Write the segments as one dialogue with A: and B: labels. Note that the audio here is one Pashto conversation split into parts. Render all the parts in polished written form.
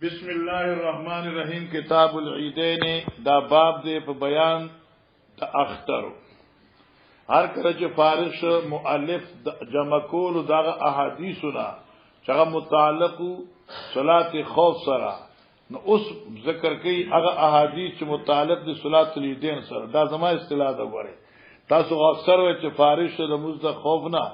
A: بسم الله الرحمن الرحیم کتاب العیدین دا باب دے په بیان تا اختر هر کله چې فارغ شو مؤلف جمع کول دا احادیثنا چې متعلق صلات خوف سره نو اوس ذکر کوي هغه احادیث چې متعلق دي صلات العیدین سره دا زما اصطلاح ده غوړي تاسو اکثر وایي چې فارغ شو د مزد خوف نه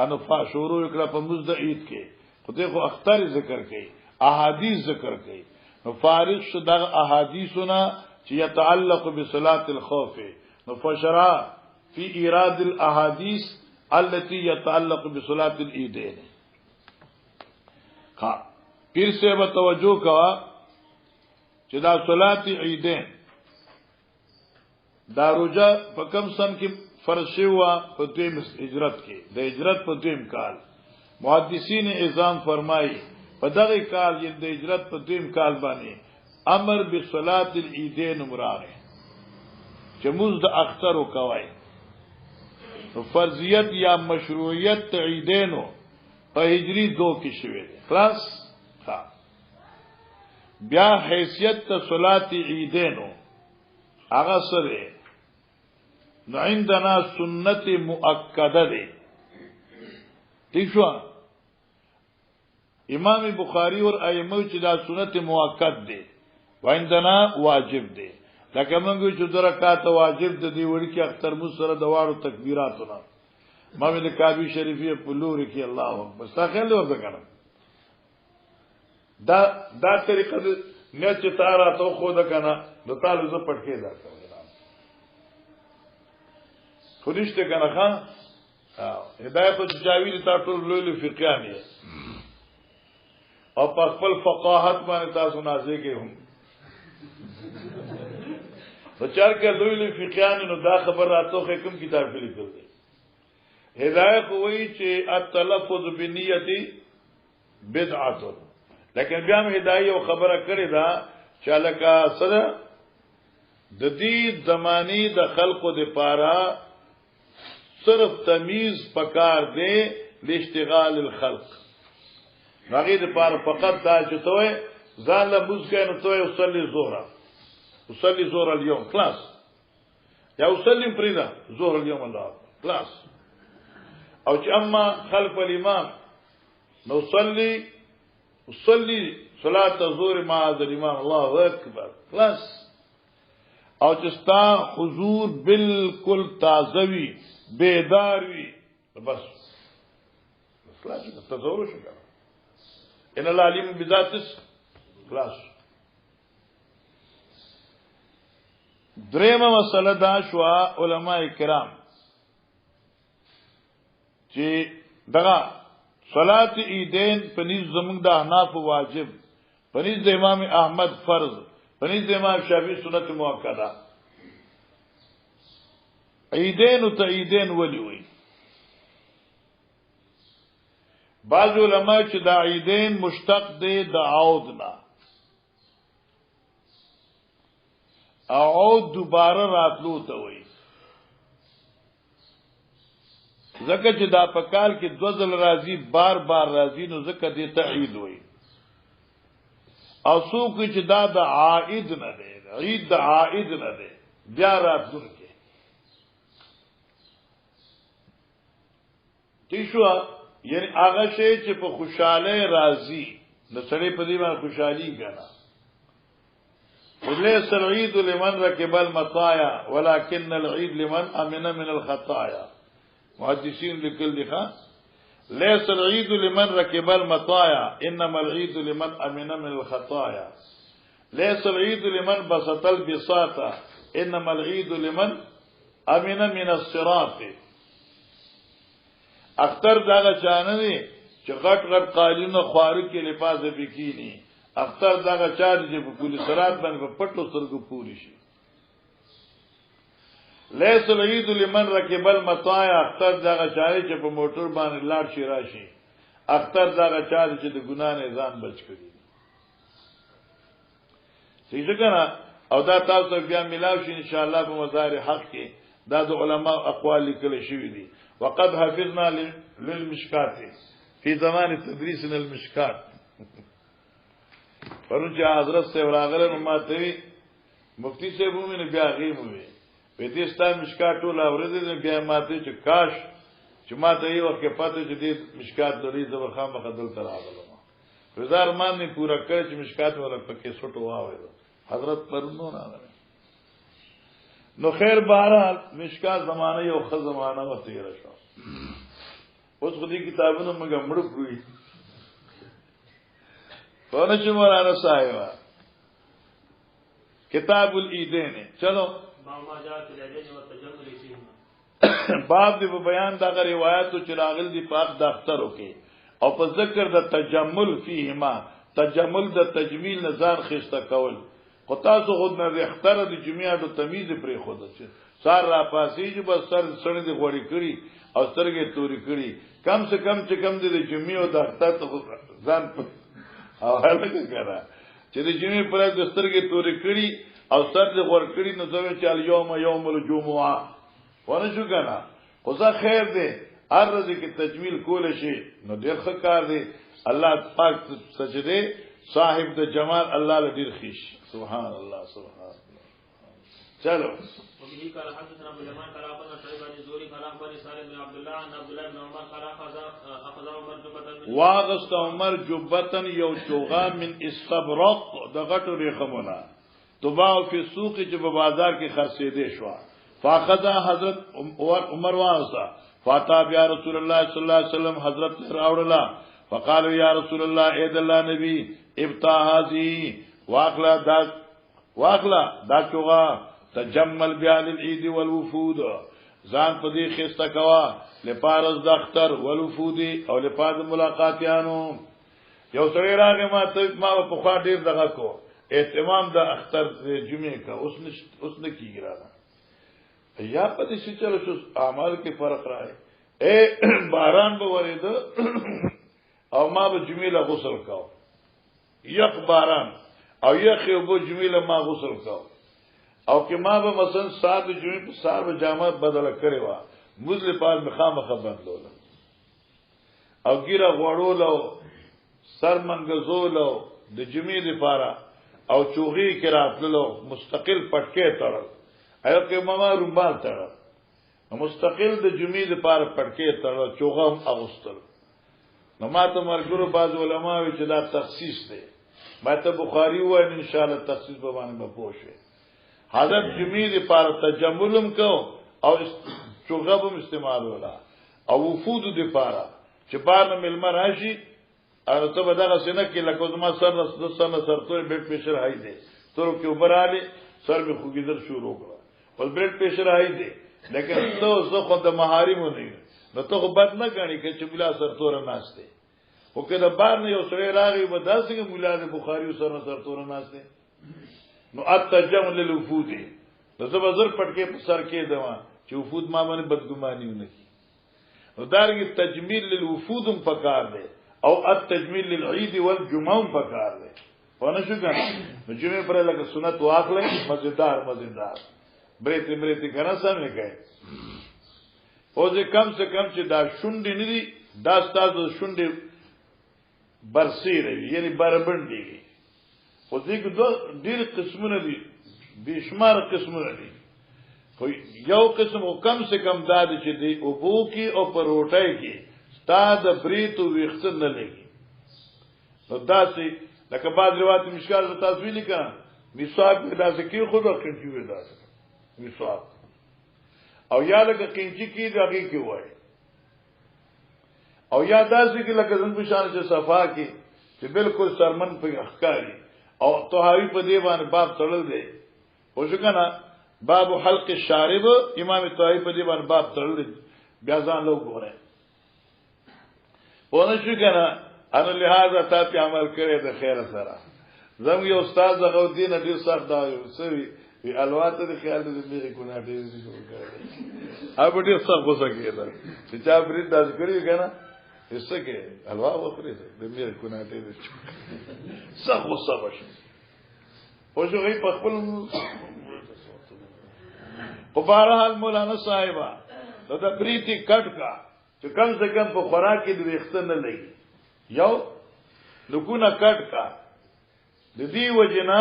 A: انو شروع کړه په مزد عید کې خو دغه اختر ذکر کوي احادیث ذکر کړي نو فارغ شو د احادیثنا چې يتعلق بصلاه الخوف نو فشرع في ايراد الاحاديث التي يتعلق بصلاه العيدين ها پیر سے به توجه کوا چې دا صلاه عیدین دا روزه په کم سن کې فرض شوه په دویم هجرت کې د هجرت په دویم کال محدثین اعظام فرمایي په دغه کال یې د هجرت په دویم کال باندې امر بصلاه العیدین مراغه چې موږ د اختر وکوي فرضیت یا مشروعیت عیدینو په هجری 2 کې شوه خلاص ها بیا حیثیت ته صلاه عیدینو هغه سره نو عندنا سنت مؤکده ده تیشوا امام بخاری اور ائمه چې دا سنت موقت دي وایندنا واجب دي لکه موږ چې درکات واجب دي ورکی اختر مو سره د واړو تکبیراتونه امام کعبی شریفی په لور کې الله اکبر مستقل ورته کړه دا طریقه نه چې تارا ته خو دا کنه د تعالی ز پټکې دا کوي خودشته کنه ها هدایت جاوید تا ټول لوی فقیانی او په خپل فقاهت باندې تاسو نازې کې هم بچار کې لوی فقیان نو دا خبر راتو کوم کتاب کې لیکل دي هدایت وایي چې التلفظ بنیتی بدعت لیکن بیا هم هدایت او خبره کړې دا چې لکه سره د دې زمانی د خلقو د پاره صرف تمیز پکار دی لاشتغال الخلق هغه د پاره فقط دا چې توې ځان له موږ نو توې اصلي زور اليوم خلاص یا اصلي پریدا زور اليوم الله خلاص او چې اما خلف الامام نو اصلي صلاه الظهر مع الامام الله اکبر خلاص او چې ستا حضور بالکل تازوي بیداروي بس خلاص تصور شو ان العلیم بذات خلاص درېمه مسله دا شو علماء کرام چې دغه صلات عیدین پنځ زمونږ د احناف واجب پنځ د امام احمد فرض پنځ د امام شافعی سنت مؤکده عیدین او عیدین ولی وی بعض علماء چې دا عیدین مشتق دی د عود نه عود دوباره راتلو ته وي ځکه چې دا په کال کې دوزل راځي بار بار راځي نو ځکه دې ته عید وي او څوک چې دا د عائد نه دی عید د عائد نه دی بیا راتلو کې تیشوا یعنی هغه شی چې په خوشاله راضي نو سړی په دې باندې خوشحالي کړه وليس العيد لمن ركب المطايا ولكن العيد لمن امن من الخطايا محدثین لیکل دي ښا ليس العيد لمن ركب المطايا انما العيد لمن امن من الخطايا ليس العيد لمن بسط البساط انما العيد لمن امن من الصراط اختر داغه چانه دي چې غټ غټ قالینو خوارو کې لباس بکینی اختر داغه چانه چې په کلی سرات باندې په پټو سرګو پوری شي لیس العید لمن رکب المطايا اختر داغه چانه چې په موټر باندې لاړ شي راشي اختر داغه چانه چې د ګنا نه ځان بچ کړي څنګه کنه او دا تاسو بیا ملاو شي ان شاء الله په مظاهر حق کې دا د علما اقوال لیکل شوی دي وقد حفظنا للمشکات في زمان تدریسنا المشکات پرون چې حضرت سے راغله نو ماته مفتی صاحب مې بیا غیم وې په دې ستاسو مشکات ټول اورېدل بیا ماته چې کاش چې ماته یو وخت پاتې چې دې مشکات لري زبر خام بخدل تر راغله روزار مان نه پورا کړ چې مشکات ولا پکې سټو واوي حضرت پرونو راغله نو خیر بهرحال مشکات زمانه یو خ زمانه و تیر شو اوس خو دې کتابونو موږ مړ کړی کون چې مولانا صاحب کتاب العیدین چلو باب دی بیان دا روایت چې راغل دی پاک د اخترو کې او په ذکر د تجمل فیهما تجمل د تجمیل نظر خسته کول خو تاسو خود نه اختر د جمعه د تمیز پرې خود چې سار را پاسې چې بس سر سړی دی غوړی کړي او سترګې توري کړي کم سے کم چې کم دی د جمعه د اختر ته ځان او هلکه کرا چې د جمعې پر د سترګې تورې کړي او سر دې غوړ کړي نو ځوي چې اليوم یوم الجمعه ونه شو کنه خو ځا خیر دی ارز کې تجمیل کول شي نو ډېر ښه کار دی الله پاک سجده صاحب د جمال الله له ډېر خیش سبحان الله سبحان الله چلو
B: وبه قال حدثنا ابو اليمان قال اخبرنا شعيب بن زوري قال اخبرني سالم بن عبد الله عن عبد الله بن عمر قال اخذ عمر جبتن
A: واغست عمر جبتن یو چوغا من استبرق د غټو ریخمونه تباع فی سوق چې په بازار کې خرڅېدې شو فاخذ حضرت عمر واغستا فاتاب یا رسول الله صلی الله علیه وسلم حضرت راوړلا فقال یا رسول الله اې د الله نبی ابتا هذه واخلا دا چوغا تجمل بیان العید والوفود ځان په دې خسته کوا لپارز د اختر والوفود او لپاره ملاقاتیانو یو سړی راغی ما په خوا ډیر دغه کو اهتمام د اختر جمعې کا اوس نه کیږي راځه یا په دې چې چلو شو اعمال کې فرق راځي باران به ورېده او ما به جمعې له غسل کاو یخ باران او یخ یو به جمعې له ما غسل کاو او کې ما به مثلا سات جمعې په سار به جامه بدل کړې و مزل پال مخامخه بدلول او ګیره غوړول او سر منګزول د جمعې لپاره او چوغي کې راتللو مستقل پټکې تړل ایو کې ماما رومبال تړل مستقل د جمعې لپاره پټکې تړل چوغم اغوستل نو ماته مرګرو باز علماء چې دا تخصیص دی ماته بخاری و ان شاء الله تخصیص به باندې بپوښه حضرت جمعې لپاره تجملم کو او چوغم استعمال ولا او وفود لپاره چې بار ملمر راشي او ته به دغه سینه کې لکه زما سر سرتوې بلډ پریشر هاي دی تر کې وبراله سر به خوګیدل شروع کړه او بلډ پریشر هاي دی لیکن ته زه خو د محارم نه نو ته بد نه غاڼي چې بلا سرتور ناشته او کله بار نه یو سړی راغی به داسې مولا د بخاری سره سرتور ناشته نو اتجمل للوفود نو زه به زر پټکې په سر کې دما چې وفود ما باندې بدګماني نه کی نو دارنګ تجمیل للوفود پکار دی او التجمیل للعید والجمعه پکار دی ونه شو کنه نو جمعه پر لکه سنت واخلې مزیدار بریتی کنه سم نه کوي او چې کم سے کم چې دا شونډې نه دي دا ستاسو شونډې برسي رہی یعنی بربند دي خو دې ډېر قسمونه دي بشمار قسمونه دي خو یو قسم کم سے کم دا دي چې دی او بو کې او پروټای کې تا د بریتو ویخت نه لګي نو داسې لکه بعد روایت مشکل د تاسویل کړه میثاق داسې کې خود ورکړي وي داسې میثاق او یا لکه کینچی کې دغه کې وای او یا داسې کې لکه زن په شان چې صفا کې چې بالکل سرمن په احکاری او طحاوی په دی باندې باب تړل دی او څنګه باب حلق الشارب امام طحاوی په دی باندې باب تړل دی بیا ځان له وګوره ونه شو کنه ان لہذا تا په عمل کړي د خیر سره زموږ یو استاد هغه دین ډیر سخت دا سوي وی الواته د خیال د میرے ګناه دې جوړ کړی اب ډیر سخت غوسه کېده چې چا برید داس کړی کنه هیڅ کې الوا وکړي د میرے ګناه دې سخت غوسه وشي او جو غي په خپل په بهرحال مولانا صاحبہ دا بریتی کټ کا چې کم سے کم په خوراک کې د وخت نه لګي یو لکونه کټ کا د دې وجنا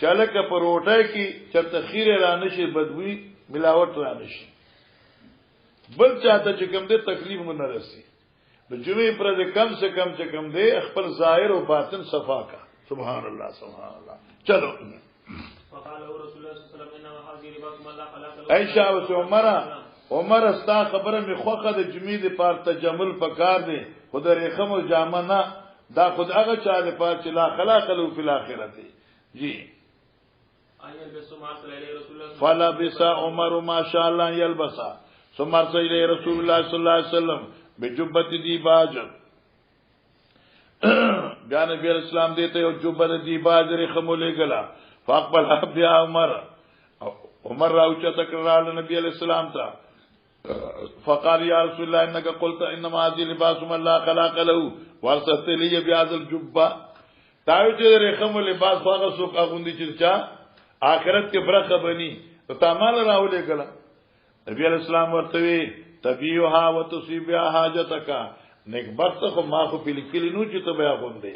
A: چلک پروټه کی چرته خیر را نشي بدوی ملاوت را نشي بل چاته چې کوم دې تکلیف مون نه رسي د جمعې پر دې کم سے کم چې کوم دې خپل ظاهر او باطن صفا کا سبحان الله سبحان الله چلو
B: فقال رسول الله صلی الله علیه وسلم انما هذه لباس ما لا خلاق
A: عائشہ او عمر استا خبره می خوخه د جمعې د پار تجمل پکار دی خود رخم او جامه نه دا خود هغه چا د پار چې لا خلاق له فی الاخرته جی فلا بس عمر ما شاء الله يلبس ثم ارسل الى رسول الله صلى الله عليه وسلم بجبه دیباج بیا نبی اسلام دیته او جبه دیباج رخم له گلا فاقبل بیا عمر راوچا تکرار نبی علیہ السلام تا فقال يا رسول الله انك قلت انما هذه لباس من لا خلاق له وارسلت لي بهذا الجبه تاوچ رخم لباس هغه سوق غوندي چې چا آخرت کې برخه بني تو تعامل راولې کلا نبی علیہ السلام ورته تبيها وتصيبها حاجتك نیک بخت خو ما خو پیل کلی نو چې ته بیا غوندې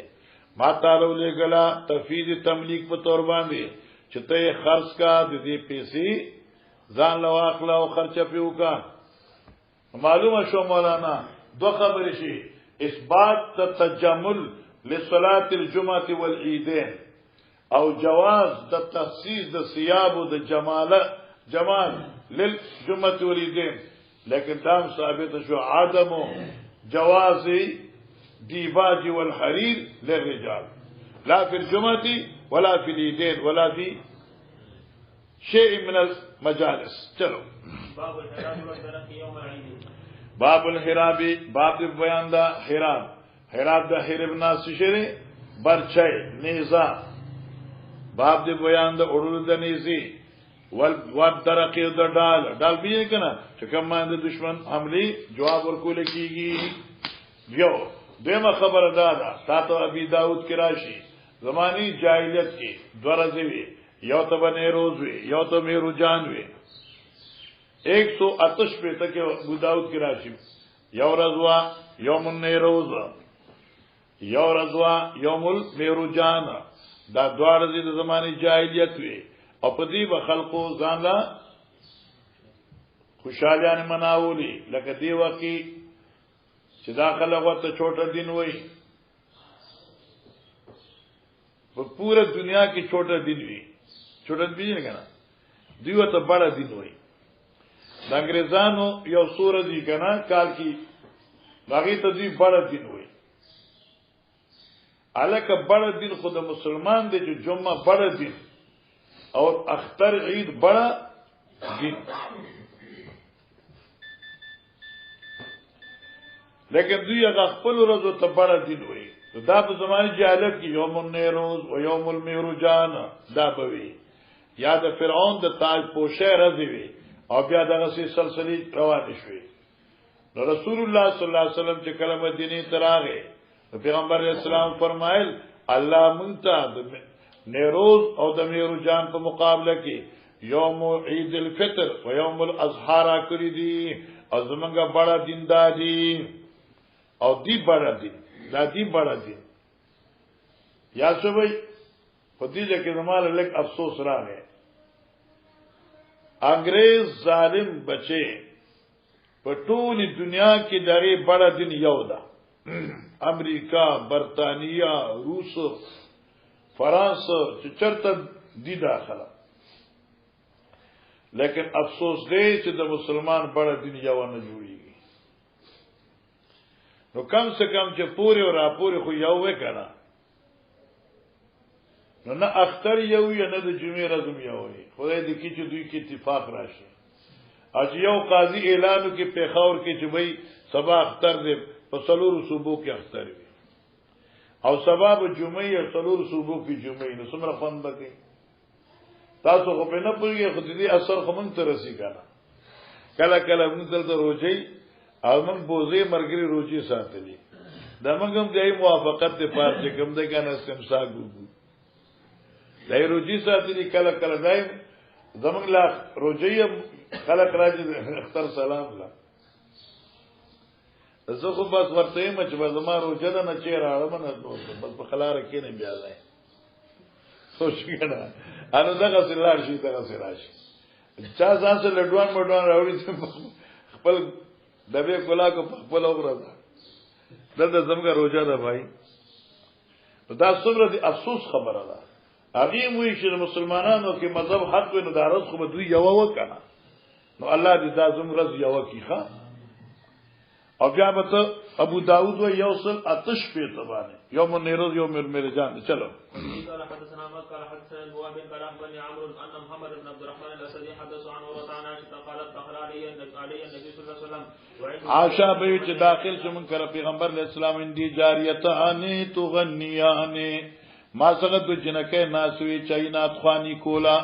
A: ما تعالی له کلا تفیض تملیک په تور باندې چې ته خرج کا د دې پیسې ځان له واخلا او خرچه پیو کا معلومه شو مولانا دو خبرې شي اثبات تجمل لصلاه الجمعه والعيدين او جواز د تخصیص د ثياب او د جمال للجمعه والعيدين لیکن دام ثابت شو عدم جواز دیباج والحرير للرجال لا في الجمعه ولا في العيدين ولا في شيء من المجالس چلو
B: باب الحراب والدرق يوم العيد
A: باب الحراب باب بیان دا حراب دا حرب ناس شری برچای نیزا باب دی بیان دا اڑول دا نیزی والدرق دا ڈال بھی کنا چکم مان دا دشمن حملی جواب ورکول کیگی یو دیما خبر دادا تا تو ابی داود کی راشی زمانی جاہلیت کی دورزی وی یو تو نیروز وی یو تو میرو جان وی 108 پہ تک ابو داود کی راشی یو رضوا یوم النیروز یو رضوا یوم المیرو جان دا دورزی دا زمانی جاہلیت وی او پدی بخلقو زان لا خوشحالیان مناولی لکه دی وقی چې دا خلق ورته چھوٹا دن وی پورا دنیا کی چھوٹا دن وی چھوٹا دن بھی نہیں کنا دیو ته بڑا دن وی د انګريزانو یو سورہ دی کنا کال کی باقی ته دی بڑا دن وی الک بڑا دن خود مسلمان دی چې جمعه بڑا دن اور اختر عید بڑا دن لیکن دوی هغه خپل ورځو ته بڑا دن وی دا په زمانه جاهلیت کې یوم النیروز او یوم المیروجان دا بوي یا د فرعون د تاج پوشه رضی وی او بیا دغه سلسله روان شوي نو رسول الله صلی الله علیه وسلم چې کله مدینه ته راغی پیغمبر اسلام فرمایل الله مونږ د نیروز او د میروجان په مقابله کې یوم عید الفطر او یوم الاضحى را کړی دي او زمونږه بڑا دین دادی او دی بڑا دین دا دی بڑا دین یا سوئی خودیجہ کے زمانے لگ افسوس راغے انگریز ظالم بچے په ټول دنیا کې دغه بڑا دین یو ده امریکا برطانیہ روس فرانس چې چرته دی داخله لیکن افسوس دی چې د مسلمان بڑا دین یو نه جوړیږي نو کم سے کم چې پوره او راپوره خو یو وکړه نو نه اختر یو یا نه د جمعې رزم یو وي خدای دې کې چې دوی کې اتفاق راشي اج یو قاضي اعلانو کې پیښور کې چې وای سبا اختر دې په څلورو صوبو کې اختر وي او سبب جمعې او څلورو صوبو کې جمعې نو څومره خوند کوي تاسو خو په نه پوهیږئ خو دې اثر خو مونږ ته رسي کنه کله کله موږ دلته روزي او موږ بوزي مرګري روزي ساتلي دا موږ هم دای موافقت ته پات چې کوم ده کنه استمساک وګو دای روزي ساتلي کله کله دای زمونږ لا روزي خلق راځي اختر سلام لا زه خو بس ورته یم چې زما روزه ده نه چیرې اړه نه بس په خلاره کې نه بیا ځای خوشګنه انو دغه سلار شي دغه سراشي چا ځان سره لډوان مډوان راوړي خپل دبه کولا کو خپل وګرځا دلته زمګه روزه ده بھائی دا څومره دي افسوس خبره ده هغه موي چې مسلمانانو کې مذهب حق نو دارس خو دوی یو وکنه نو الله دې دا زمره یو کیخه او بیا به ابو داود و یوصل اتش په تبانه یوم النیروز یوم المرجان چلو
B: قال حدثنا ما قال حدثنا ابو بن بن عمرو ان محمد بن عبد الرحمن الاسدي حدث عن ورثانا قالت دخل علي النبي صلى الله عليه وسلم
A: عائشہ به چې داخل شوم کړه پیغمبر علیہ السلام اندی جاریتان تغنیان ما څنګه د جنکه ناسوي چاینات خواني کولا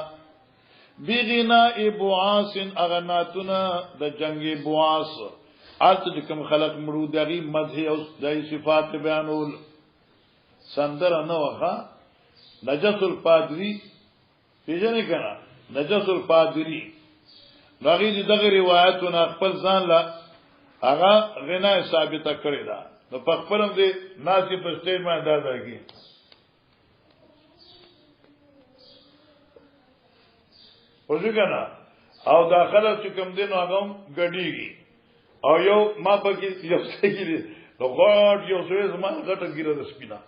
A: بغنا ابواس اغناتنا د جنگي بواس آلت جکم خلق مرو دغی مدح او دای صفات بیانول سندر نه وخا نجس الپادری پیژنې کنا نجس الپادری راغی دغه روایتونه خپل ځان لا هغه غنا ثابته کړی دا نو په خپلم دې ناسي په سټیج باندې اندازه کی وځګنا او داخله چې کوم دین هغه غډیږي او یو ما پکې یو څه نو غاټ یو څه زما غټه ګیره د سپینا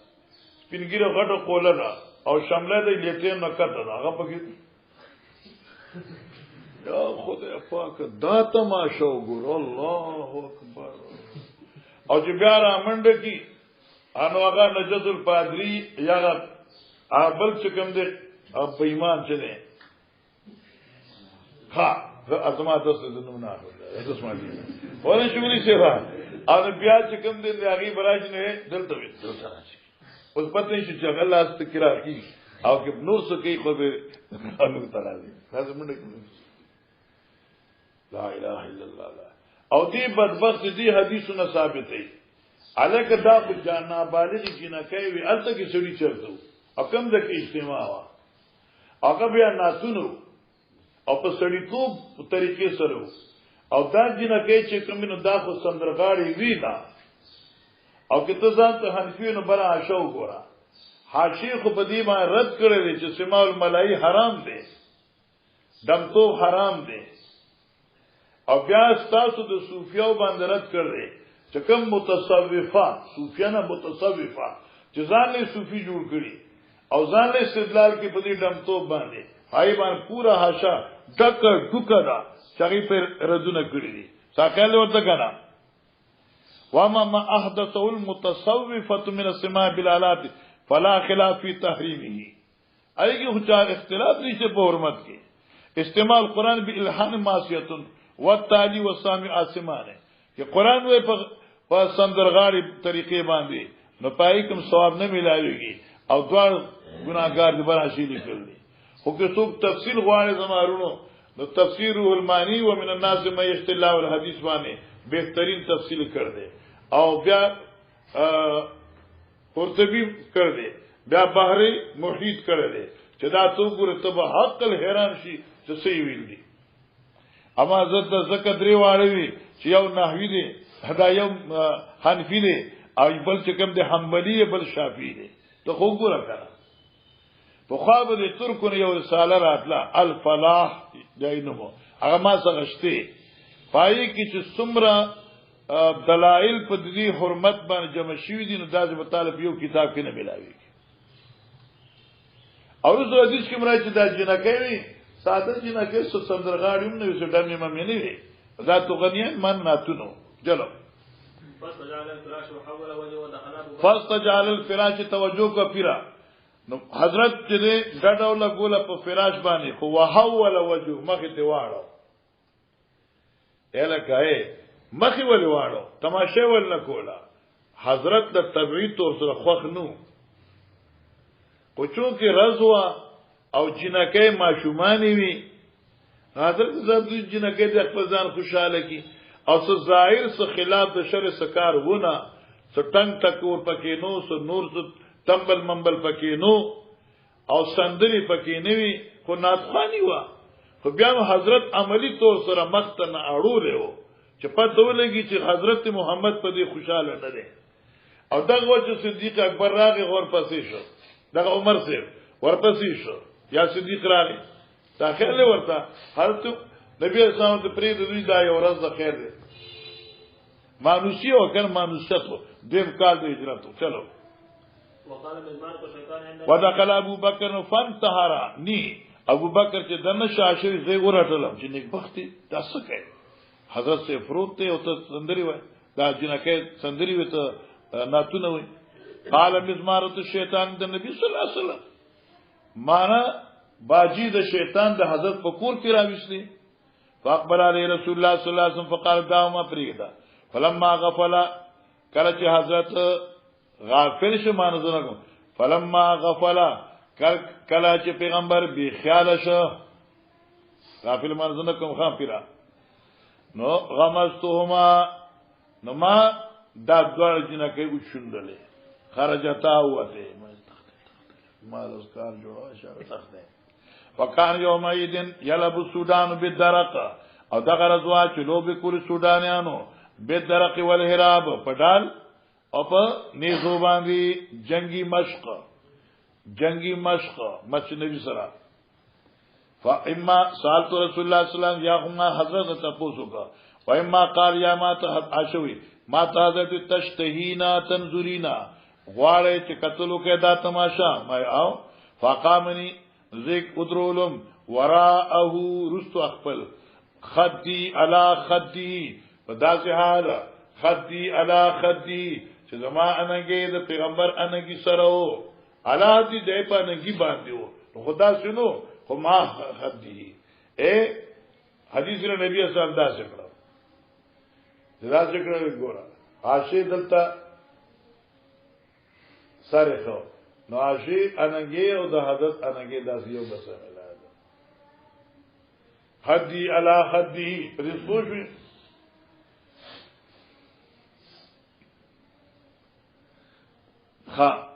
A: سپینګیره غټه کوله او شمله د لیټین نه کته هغه پکې یا خدای پاک دا تماشا وګور الله اکبر او چې بیا را منډه کی انو هغه نجد الپادری یا ابل چې کوم دې اب ایمان چلے ها ازما تاسو د نوم نه تاسو ما دي ورن شغلي سیوا او بیا چې کوم دې هغه براج نه دلته وي دلته راشي اوس پته شي چې الله استقرا کی او کې نور څه کوي خو به انو تعالی تاسو منډه لا اله الا الله او دې بدبخت دې حدیثونه ثابت دي الکه دا په جانا بالغ کې نه کوي الته کې سړي چرته او کوم ځکه اجتماع وا هغه بیا ناتونو او په سړي توپ په طریقې سره او دا جنہ کې چې کوم نو دا خو سندرغاړي وی دا او کته ځان ته حنفیونو برا شو ګورا حاشی خو په دې باندې رد کړی چې سماع الملای حرام دي دمتو حرام دي او بیا تاسو د صوفیاو باندې رد کړی چې کوم متصوفه صوفیانه متصوفه چې ځان له صوفي جوړ کړي او ځان له استدلال کې په دې دمتو باندې هاي باندې پورا حاشا ډک ډکرا چغی پر ردونه کړی دي ساکل ورته کنا وما ما احدثه المتصوفه من السماع بالالات فلا خلاف في تحريمه ایږي خو چا اختلاف نشته په حرمت کې استعمال قران بالالحان معصیت والتالي والسامع اسمانه چې قران وې په سندرغاړي طریقې باندې نو پای کوم ثواب نه ملایوي او دوه ګناګار دي براشي لیکل دي خو که څوک تفصیل غواړي زمارونو نو تفسیر المانی و من الناس ما یشت الله الحدیث باندې بهترین تفصیل کړ دے او بیا قرطبی کړ دے بیا بحری محیط کړ دے چې دا څوک ورته حق الحیران شي چې صحیح ویل دي اما زت زکه درې واړوي چې یو نحوی دی دا یو حنفی دی او بل چې کوم دی حنبلی بل شافعی دی ته خو ګوره کړه په خواب دې ترکو یو رساله راتله الفلاح جاینمو هغه ما څنګهشته پای کې چې څومره دلائل په دې حرمت باندې جمع شوي دي نو داځه طالب یو کتاب کې نه ملاوي او زه حدیث کې مرای چې دا جنکه وي ساده جنکه څو سندرغاړي نه وي څه دمه مې نه وي ذات غنیان من ناتونو جلو فاستجعل الفراش توجه کا پیرا نو حضرت چې ډډه ولا ګوله په فراش باندې خو وحول وجه مخې ته واړو الکه مخې ولې واړو تماشه ول نه کولا حضرت د طبيعي تور سره خوخ نو خو چونکه رضوا او جنکه ماشومانی وی حضرت زاد جنکه د خپل ځان خوشاله کی او څه ظاهر څه خلاف د شر سکار ونه څه ټنګ ټکور پکې نو څه نور څه تمبل منبل پکې نو او سندري پکې نوي خو ناتخانی وا خو بیا حضرت عملی طور سره مختن اړولې وو چې پته ولګي چې حضرت محمد په دې خوشاله نه دي او دغه وجه صدیق اکبر راغی غور پسې شو دغه عمر سره ورپسې شو یا صدیق راغی دا خیر له ورته حضرت نبی اسلام ته پرې د دوی دا یو ورځ د خیر دی مانوسی او کر مانوسیت دیم کال د هجرت چلو
B: وقال مزمان کو شیطان عند
A: ودخل ابو بکر فانتهر ني ابو بکر چې دنه شاشوي زه ورټلم چې نیک بختي تاسو کوي حضرت سے فروت ته او ته سندري وای دا جنکه سندري وي ته ناتونه وي قال مزمارت الشیطان د نبی صلی الله علیه وسلم معنا باجی د شیطان د حضرت په کور کې راوښلي فاقبل علی رسول الله صلی الله علیه وسلم فقال داما پریدا فلما غفل کله چې حضرت غافل شو مانځنه کوم فلما غفل کله چې پیغمبر بی خیال شو غافل مانځنه کوم غافلا نو غمستهما نو ما دا دوړ جنکه وښندلې خرجتا وته ما رزقار جوړه اشاره تخته وکان یومئذ یلب السودان بالدرق او دغه رضوا چې لوب کول سودانیانو بالدرق والهراب پډال او په نيزو باندې جنگي مشق مچ نبی سره فاما سالت رسول الله صلی الله علیه وسلم یا حضرت تاسو کا و اما قال یا ما ته عاشوي ما ته حضرت تشتهینا تنظرینا غواړی چې قتلو کې دا تماشا ما او فقامني ذک ادرولم وراءه رست اخفل خدي على خدي فداسه حال خدي على خدي چې زما انګي د پیغمبر انګي سره وو علا دي د په انګي باندې وو خدا شنو خو ما خدي حدیث نبی صلی الله علیه وسلم دا ذکر ګورا عاشق دلته سره خو نو عاشق انګي او د حضرت انګي داسې یو بس ملاد حدي علی حدي پرې پوښوي ها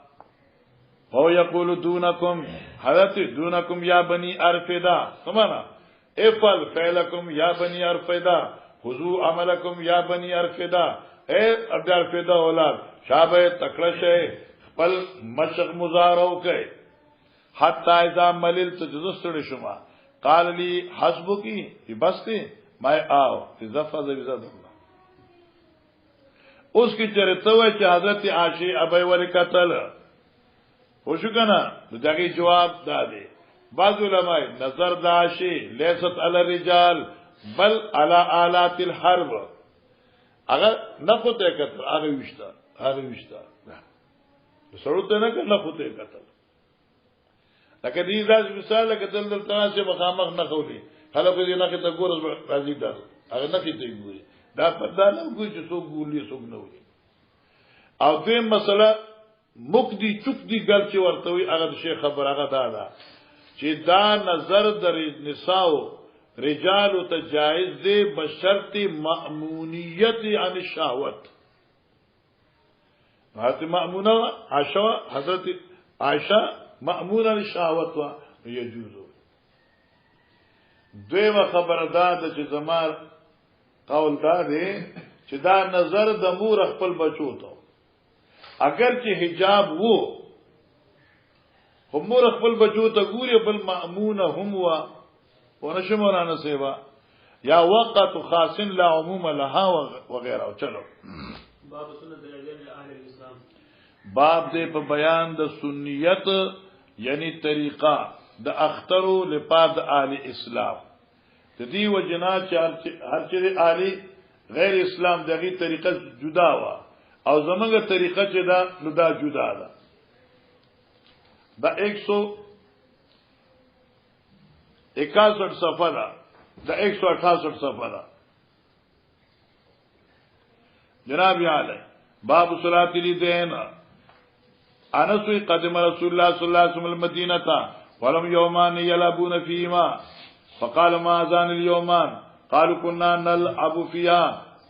A: هو یقول دونکم حضرت دونکم یا بنی ارفدا سمانا افعل فعلکم یا بنی ارفدا خذو عملکم یا بنی ارفدا اے ارفدا اولاد شابه تکړه خپل مشق مزارو کوي حتا اذا ملل تجزستړ شما قال لي حسبکی بس ته ما آو اضافه زیاده اوس کی چرته وای چې حضرت عائشہ ابي ور قتل وشو کنه دغه جواب دادې بعض علماء نظر د عائشہ لیست علی الرجال بل علی آلات الحرب اگر نه کوته قتل هغه وشتا سړوته نه کنه کوته قتل لکه دې ځاز مثال لکه دل تاسو مخامخ نه خولي خلکو دې نه کې ته ګورز راځي دا هغه نه کې ته ګوري دا پردانه کوئی چې څوک ګولې څوک نه وي او دې مسله مقدی چوک دی ګل چې ورته وي هغه شیخ خبر هغه دا چې دا نظر در نساء رجال ته جائز دی بشرط مأمونیت عن الشهوت حضرت مأمونه حضرت عائشہ مأمون عن الشهوت وا يجوز دویمه خبر دا چې زمار قول دا دی چې دا نظر د مور خپل بچو ته اگر چې حجاب وو هم مور خپل بچو ته ګوري بل مأمونه هم وا ونشمرانه سیوا یا وقت خاص لا عموم لها وغيرها چلو
B: باب سنت اهل الاسلام
A: باب دې په بیان د سنیت یعنی طریقہ د اخترو لپاره د اهل اسلام تدی وجنا چې هر چې اهل غیر اسلام دغه طریقه جدا وا او زمونږه طریقه چې دا نو دا جدا ده دا 161 صفحه ده دا 168 صفحه ده جناب یاله باب صلات الیدین انس قدم رسول الله صلی الله علیه وسلم المدینه ولم یومان یلعبون فیهما فقال ما اذان اليومان قالوا كنا نلعب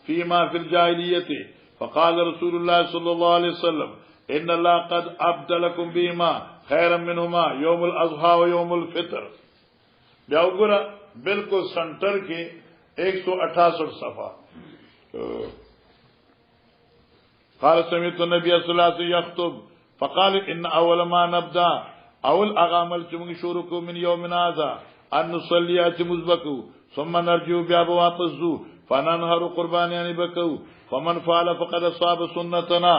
A: فيما في الجاهليه فقال رسول الله صلى الله عليه وسلم ان الله قد ابدلكم بهما خيرا منهما يوم الاضحى ويوم الفطر بیا وګوره بالکل سنٹر کې 168 صفحه قال سمعت النبي صلى الله عليه وسلم يخطب فقال ان اول ما نبدا اول اغامل چې موږ شروع کوو من یومنا هذا ان نصلي چې مزبکو ثم نرجو بیا به واپس ذو فننهر قربانیان بکو فمن فعل فقد اصاب سنتنا.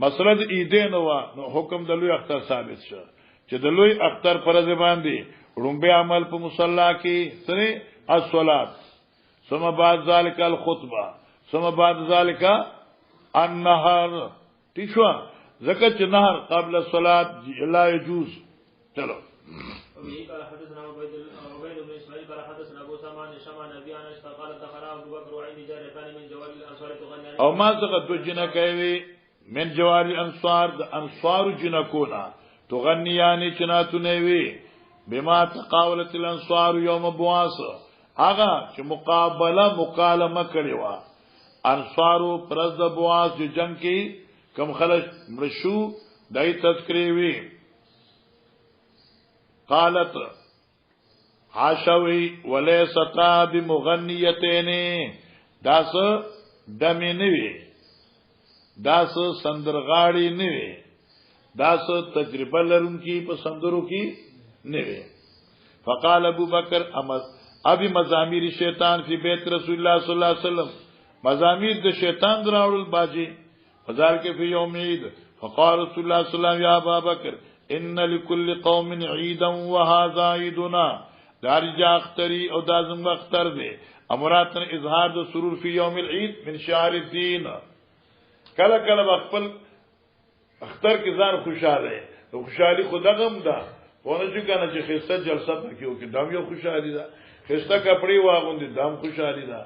A: مسله د عیدین نو حکم د لوی اختر ثابت شو چې د لوی اختر پر ځبان دي رومبه عمل په مصلا کې سره الصلات ثم بعد ذلك الخطبه ثم بعد ذلك النهر تشوا زکه چې نهر قبل الصلاه لا يجوز. چلو
B: قال حدثنا عبيد بن اسماعيل قال حدثنا ابو سامان شمان ابي انس قال دخل ابو بكر وعندي جارتان من جوار الانصار تغني
A: او ما زغه دو جنہ کوي من جوار الانصار د انصار جنہ کونا تغنیانی چناتونه وی بما تقاولت الانصار يوم بواس هغه چې مکالمه کړي وا انصارو پرز د بواس د جنگ کې کم خلک مرشو دای تذکری وی قالت عاشوی ولیستا بمغنیتین داس دمی نوی داس سندرغاڑی نوی داس تجربه لرون کی په سندرو کی نوی. فقال ابو بکر ابي مزامیر شیطان فی بیت رسول الله صلی الله علیه وسلم مزامیر د شیطان دراول باجی بازار کې فی یوم عید. فقال رسول الله صلی الله علیه وسلم یا ابا بکر ان لكل قوم عيدا وهذا عيدنا دارجا اختری او دازم اختر دے امراتن اظهار د سرور فی یوم العید من شعار الدین. کله کله خپل اختر کې ځان خوشاله او خوشحالي خدا غم ده ونه چې کنه چې خسته جلسه پکيو کې دام یو خوشحالي ده خسته کپڑے واغوندي دام خوشحالي ده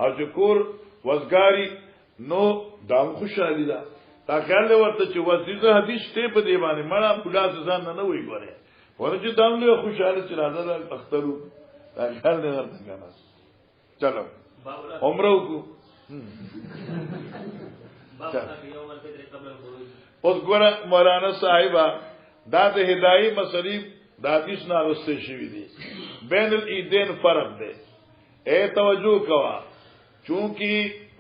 A: او چې کور وزګاری نو دام خوشحالي ده. تا خیال ورته چې وسیزه حدیث ته په دی باندې مړه پولاس ځان نه وی غره ورته چې دام له خوشاله چې راځه اخترو تا خیال نه ورته کنه. چلو عمره کو اوس ګوره مولانا صاحبہ دا د هدايه مسلې د حدیث نه راستې شوی دي بین العیدین فرق ده. اے توجه کوا چونکی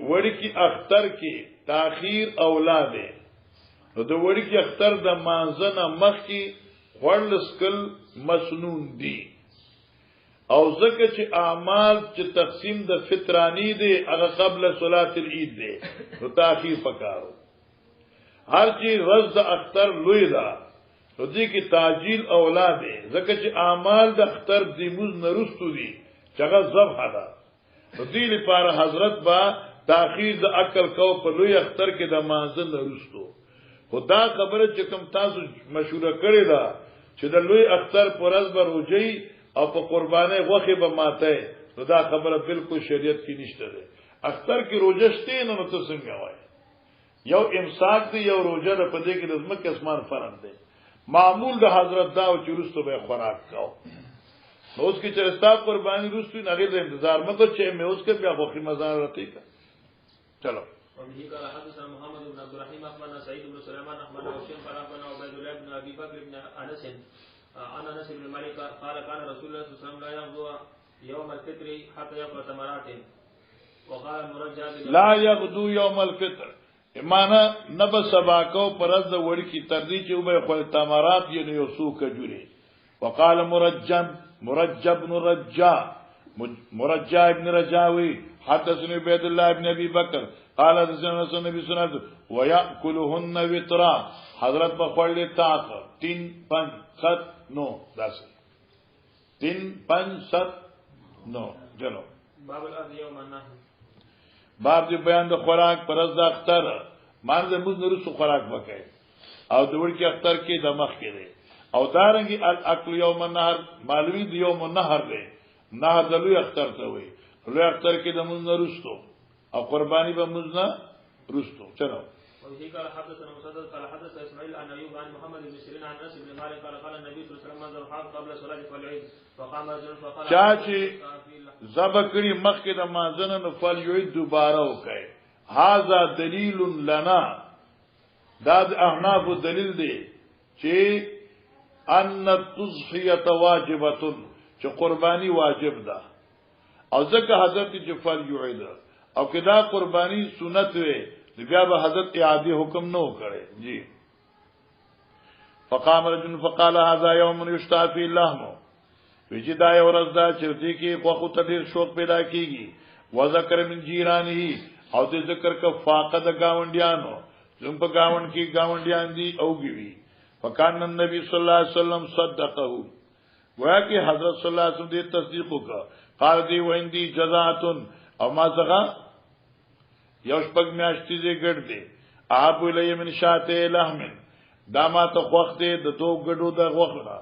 A: وړي کی اختر کې تاخير اولاد نو د وړي کې اختر د مانځنه مخ کې خړل سکل مسنون دي او ځکه چې اعمال چې تقسیم د فطرانی دي هغه قبل صلات العید دي نو تاخير پکارو. هر چی رز د اختر لوی دا نو دې کې تعجیل اولاد دي ځکه چې اعمال د اختر د موز نرستو دي چې هغه ذبح ده نو دې لپاره حضرت با تاخیر د عقل کو په لوی اختر کې د مانځل رستو. خدا خبره چې کوم تاسو مشوره کړی دا چې د لوی اختر پر ورځ به روجي او په قربانه غوخه به ماته نو دا خبره بالکل شریعت کې نشته ده. اختر کې روزه شته نو ته څنګه وای یو امساک دی یو روزه ده په دې کې د زمکه اسمان فرق دی. معمول د حضرت دا او چې رستو به خوراک کاو نو اوس کې چې رستا قرباني رستو نه غیر انتظار مکو چې مې اوس کې بیا غوخه مزار راته کا. چلو
B: وبه قال حدثنا محمد بن عبد الرحيم اخبرنا سعيد بن سليمان اخبرنا وشيخ قال اخبرنا عبيد الله بن ابي بكر بن انس عن انس بن مالك قال كان رسول الله صلى الله عليه وسلم لا يغدو يوم الفطر حتى يقرأ تمرات وقال المرجع
A: لا يغدو يوم الفطر ایمانا نب سباکو پرز د وړي کی تردی چې وبې خو تمرات یې یو سو کجوري. وقال مرجب بن مرجع ابن رجاوي حدثني عبيد الله ابن ابي بكر قال حدثنا النبي صلى الله عليه وسلم ويأكلهن وترا حضرت بخوړل تاخ 3 5 7 9 10 3 5 7 9 چلو
B: باب الاذ يوم النحر
A: باب دې بیان د خوراک پرز د اختر مانځه موږ نورو خوراک وکړي او د ورکی اختر کې د مخ کې دی او دارنګي الاكل يوم النهر معلومی دی يوم النهر دی نهر د لوی اختر ته وي لوی اختر کې د موږ نورستو او قرباني به موږ نه رستو. چلو
B: وفي قال حدثنا مسدد قال حدث اسماعيل عن ايوب عن محمد بن سيرين عن انس بن مالك قال قال النبي صلى الله عليه وسلم ذبح قبل صلاه العيد فقام رجل فقال
A: چاچی زبکری مخکې د مازن نو فل یوید دوباره وکي. هاذا دلیل لنا دا د احناف دلیل دی چې ان التضحيه واجبه چې قربانی واجب ده او ځکه حضرت چې فل یوید او کدا قربانی سنت وي بیا به حضرت اعاده حکم نو کړي. جی فقام رجل فقال هذا يوم يشتهى فيه اللحم ویچی دا یو ورځ دا چرتی کې خو ته ډیر شوق پیدا کیږي وذکر من جیرانه او دې ذکر کا فاقد گاونډیانو زم په گاوند کې گاونډیان دي اوږي فکان النبي صلی الله علیه وسلم صدقه ویا کہ حضرت صلی الله علیه وسلم دې تصدیق وکړه قال دی ویندي جزاءتن او ما څنګه یو شپږ میاشتې دې ګډ دي احب الی من شاته لحم دا ما ته خوښ دي د تو ګډو د غوخه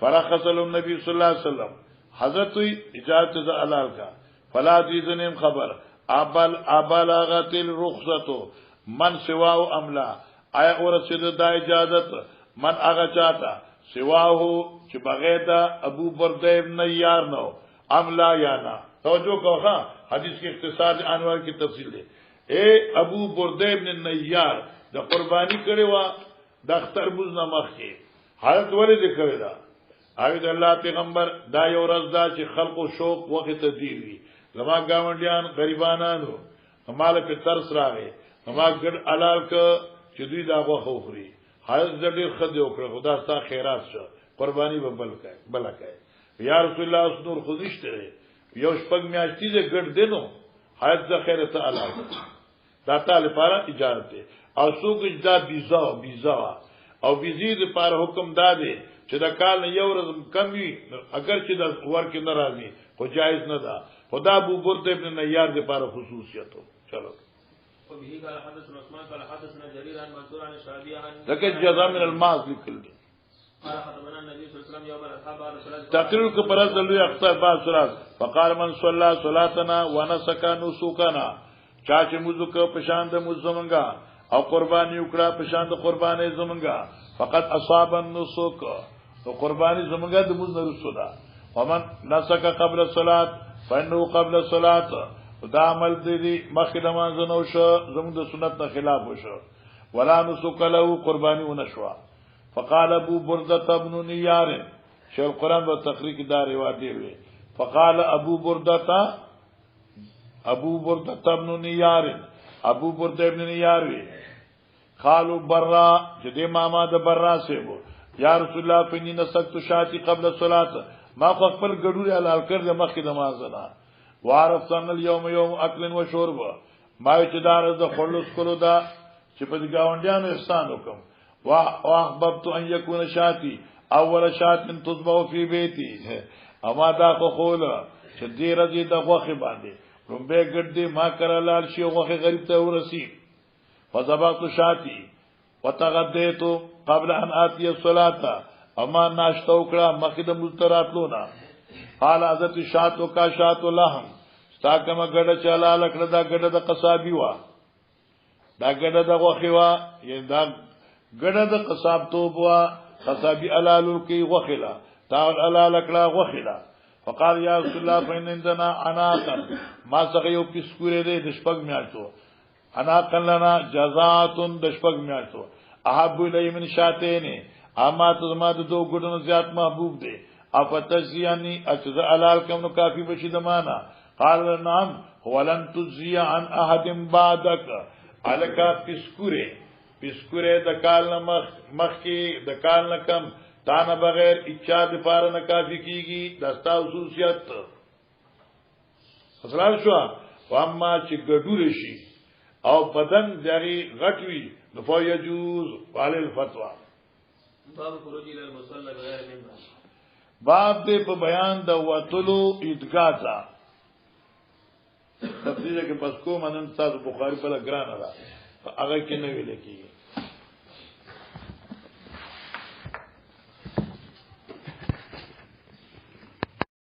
A: فرخص النبي صلی الله علیه وسلم حضرت اجازت ز حلال کا فلا دیزنم خبر ابلغت الرخصه من سواه املا آیا ورسید دا اجازت من هغه چاته سواه چې بغیر دا ابو برده ابن یار نو املا یا نا توجه کوه حدیث کې اختصار انوار کی تفصیل ده اے ابو برده ابن نیار د قربانی کړي وا د اختر بوز نامخ کې حالت ولې ذکر ده اوی د الله پیغمبر دا یو ورځ دا چې خلق او شوق وخت تدیر وی زما گاونډیان غریبانانو مال په ترس راغی ما ګډ حلال ک چې دوی دا غوخه وخوري حالت ډېر خدای وکړه خدا ستا خیرات شو قربانی به بل کای یا رسول الله اسنور خودشته یو شپږ میاشتې دې ګډ دینو حالت د خیرت حلال دا تعالی لپاره اجازه ده او څوک اجازه بیزا او بیزید لپاره حکم داده چې دا کال یو ورځ کم وي اگر چې د ورکه ناراضي خو جایز نه ده خدا ابو برده ابن نیار د لپاره خصوصیت چلو
B: وبه قال حدثنا عثمان قال حدثنا جرير عن منصور عن الشعبي عن
A: لكن جزاء من الماض لكل
B: قال خطبنا النبي صلى الله عليه وسلم يوم الاضحى بعد صلاه
A: تقرير کو پرز دلوی اختر بعد صلات فقال من صلى صلاتنا ونسك نسكنا چا چې موږ کو پشان د مزمنګا او قرباني وکړه پشان د قرباني زمنګا فقط اصاب النسك تو قرباني زمنګا د موږ نه رسودا ومن نسك قبل الصلاه فانه قبل الصلاه دا عمل دې مخکې د مانځ نو شو زموږ د سنت نه خلاف وشو ولا نسك له قرباني ونشوا فقال ابو برده ابن نيار شیخ القران و تخریج دا روایت دی فقال ابو برده ابن نيار ابو برده ابن نيار وی قالوا برا چې دې ماما د برا سیبو یا رسول الله فني نسكت شاتي قبل الصلاه ما خپل ګډوري حلال کړ د مخکې د مانځ نه وعرفتن اليوم يوم اكل وشرب ما چې دار د خلص کولو دا چې په گاونډیانو احسان وکم واحببت ان يكون شاتي اول شات تذبح في بيتي اما دا خو خول چې دې رضی د غوخه باندې رومبه ګډي ما کرلال شي غوخه غریب ته ورسی فذبحت شاتي وتغديت قبل ان اتي الصلاه اما ناشته وکړه مخکې د مستراتلو نه قال حضرت شاتو کا شاتو لهم ستا کما ګډه چلا لکړه دا ګډه د قصابي وا دا ګډه د غوخي وا یا دا ګډه د قصاب توب وا قصابي علالو کی غوخلا تا علال لکړه غوخلا فقال یا رسول الله فإن عندنا عناقا ما سغيو پسکوره دې د شپږ میاشتو عناقا لنا جزاء د شپږ میاشتو احب الی من شاتین اما ته ما د دو ګډونو زیات محبوب دي افتزیانی اجزاء علال کم نو کافی بشی دمانا قال نعم ولن تزی عن احد بعدک الکا پسکوره د کال مخ کی د کال نکم تانا بغیر اچھا د پار نه کافی کیږي دستا خصوصیت اصلال شو واما چې ګډور شي او بدن ځای غټوي نو یجوز علی الفتوا
B: باب خروج الى المصلى بغیر منبر
A: باب دې په بیان د وتلو عیدګاه ته تفصیل کې پس کوم نن تاسو بخاری په لګران را هغه کې نه ویل کیږي